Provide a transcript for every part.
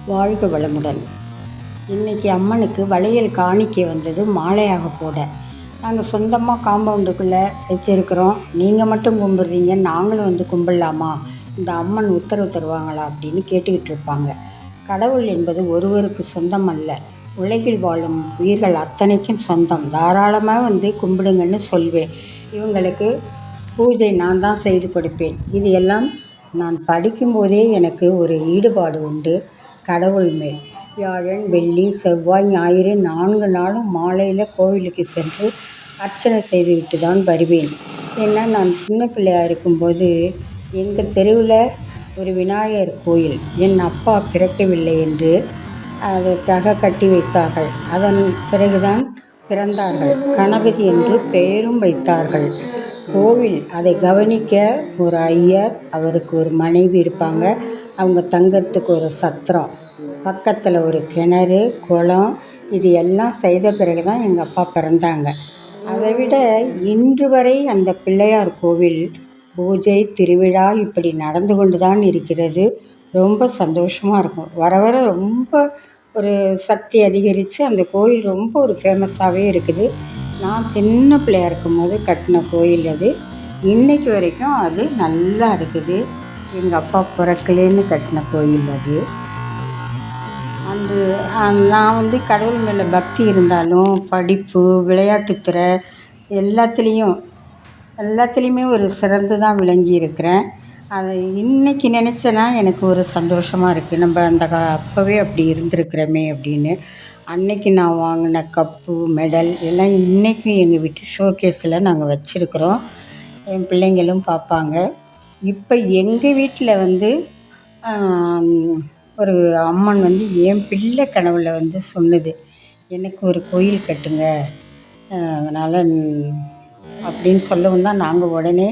வாழ்க வளமுடன். இன்றைக்கி அம்மனுக்கு வளையல் காணிக்கை வந்தது மாலையாக போட. நாங்கள் சொந்தமாக காம்பவுண்டுக்குள்ளே வச்சுருக்கிறோம். நீங்கள் மட்டும் கும்பிட்றீங்க, நாங்களும் வந்து கும்பிடலாமா, இந்த அம்மன் உத்தரவு தருவாங்களா அப்படின்னு கேட்டுக்கிட்டு இருப்பாங்க. கடவுள் என்பது ஒருவருக்கு சொந்தம் அல்ல, உலகில் வாழும் உயிர்கள் அத்தனைக்கும் சொந்தம். தாராளமாக வந்து கும்பிடுங்கன்னு சொல்வேன். இவங்களுக்கு பூஜை நான் தான் செய்து கொடுப்பேன். இது எல்லாம் நான் படிக்கும்போதே எனக்கு ஒரு ஈடுபாடு உண்டு கடவுள் மேல். வியாழன், வெள்ளி, செவ்வாய், ஞாயிறு 4 நாளும் மாலையில் கோவிலுக்கு சென்று அர்ச்சனை செய்துவிட்டு தான் வருவேன். ஏன்னா நான் சின்ன பிள்ளையாக இருக்கும்போது எங்கள் தெருவில் ஒரு விநாயகர் கோயில் என் அப்பா பிறக்கவில்லை என்று அதற்காக கட்டி வைத்தார்கள். அதன் பிறகுதான் பிறந்தார்கள். கணபதி என்று பெயரும் வைத்தார்கள். கோவில் அதை கவனிக்க ஒரு ஐயர், அவருக்கு ஒரு மனைவி இருப்பாங்க. அவங்க தங்கறதுக்கு ஒரு சத்திரம், பக்கத்தில் ஒரு கிணறு, குளம், இது எல்லாம் செய்த பிறகு தான் எங்கள் அப்பா பிறந்தாங்க. அதை விட இன்று வரை அந்த பிள்ளையார் கோவில் பூஜை திருவிழா இப்படி நடந்து கொண்டு தான் இருக்கிறது. ரொம்ப சந்தோஷமாக இருக்கும். வர வர ரொம்ப ஒரு சக்தி அதிகரித்து அந்த கோயில் ரொம்ப ஒரு ஃபேமஸாகவே இருக்குது. நான் சின்ன பிள்ளையாக இருக்கும்போது கட்டின கோயில் அது. இன்றைக்கு வரைக்கும் அது நல்லா இருக்குது. எங்கள் அப்பா பிறக்கலேன்னு கட்டின கோயில் அது. அன்று நான் வந்து கடவுள் மேலே பக்தி இருந்தாலும் படிப்பு, விளையாட்டுத்துறை எல்லாத்துலேயுமே ஒரு சிறந்து தான் விளங்கி இருக்கிறேன். அதை இன்றைக்கி நினச்சேன்னா எனக்கு ஒரு சந்தோஷமாக இருக்குது. நம்ம அந்த அப்போவே அப்படி இருந்திருக்கிறோமே அப்படின்னு. அன்னைக்கு நான் வாங்கின கப்பு, மெடல் எல்லாம் இன்றைக்கும் எங்கள் வீட்டு ஷோகேஸில் நாங்கள் வச்சுருக்குறோம். என் பிள்ளைங்களும் பார்ப்பாங்க. இப்போ எங்கள் வீட்டில் வந்து ஒரு அம்மன் வந்து என் பிள்ளை கனவில் வந்து சொன்னது, எனக்கு ஒரு கோயில் கட்டுங்க, அதனால் அப்படின்னு சொல்லவும் தான் நாங்கள் உடனே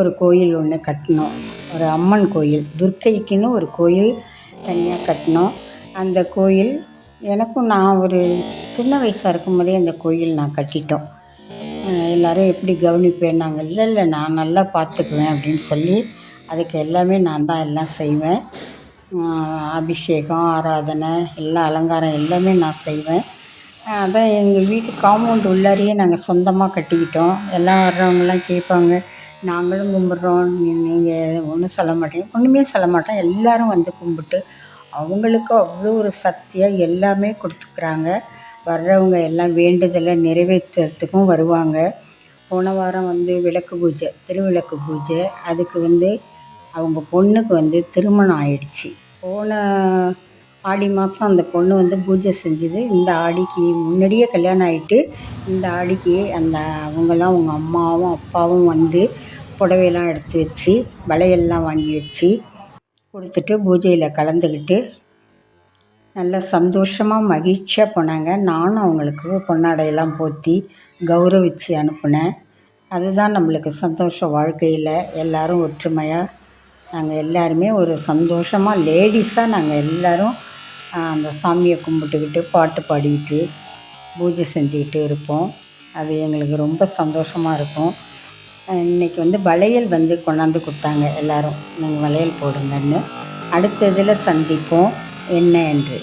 ஒரு கோயில் ஒன்று கட்டினோம். ஒரு அம்மன் கோயில், துர்க்கைக்குன்னு ஒரு கோயில் தனியாக கட்டினோம். அந்த கோயில் எனக்கும், நான் ஒரு சின்ன வயசாக இருக்கும்போதே அந்த கோயில் நான் கட்டிட்டோம். எல்லோரும் எப்படி கவனிப்பேன், நாங்கள் இல்லை நான் நல்லா பார்த்துக்குவேன் அப்படின்னு சொல்லி அதுக்கு எல்லாமே நான் தான் எல்லாம் செய்வேன். அபிஷேகம், ஆராதனை, எல்லா அலங்காரம் எல்லாமே நான் செய்வேன். அதான் எங்கள் வீட்டு காம்பவுண்டு உள்ளாரையே நாங்கள் சொந்தமாக கட்டிக்கிட்டோம். எல்லாம் வர்றவங்கெல்லாம் கேட்பாங்க, நாங்களும் கும்பிட்றோம், நீங்கள் ஒன்றும் சொல்ல மாட்டீங்க. ஒன்றுமே சொல்ல மாட்டோம். எல்லோரும் வந்து கும்பிட்டு அவங்களுக்கும் அவ்வளோ ஒரு சக்தியாக எல்லாமே கொடுத்துக்கிறாங்க. வர்றவங்க எல்லாம் வேண்டுதலை நிறைவேற்றுறதுக்கும் வருவாங்க. போன வாரம் வந்து விளக்கு பூஜை, திருவிளக்கு பூஜை, அதுக்கு வந்து அவங்க பொண்ணுக்கு வந்து திருமணம் ஆயிடுச்சு. போன ஆடி மாதம் அந்த பொண்ணு வந்து பூஜை செஞ்சுது. இந்த ஆடிக்கு முன்னாடியே கல்யாணம் ஆகிட்டு, இந்த ஆடிக்கு அந்த அவங்களாம், அவங்க அம்மாவும் அப்பாவும் வந்து புடவையெல்லாம் எடுத்து வச்சு வளையல்லாம் வாங்கி வச்சு கொடுத்துட்டு பூஜையில் கலந்துக்கிட்டு நல்லா சந்தோஷமாக மகிழ்ச்சியாக போனாங்க. நானும் அவங்களுக்கு பொன்னாடையெல்லாம் போற்றி கௌரவித்து அனுப்புனேன். அதுதான் நம்மளுக்கு சந்தோஷம் வாழ்க்கையில். எல்லோரும் ஒற்றுமையாக நாங்கள் எல்லாருமே ஒரு சந்தோஷமாக லேடிஸாக நாங்கள் எல்லோரும் அந்த சாமியை கும்பிட்டுக்கிட்டு பாட்டு பாடிக்கிட்டு பூஜை செஞ்சுக்கிட்டு இருப்போம். அது எங்களுக்கு ரொம்ப சந்தோஷமாக இருக்கும். இன்றைக்கி வந்து வளையல் வந்து கொண்டாந்து கொடுத்தாங்க எல்லோரும், நீங்கள் வளையல் போடுங்கன்னு. அடுத்த இதில் சந்திப்போம். என்ன என்று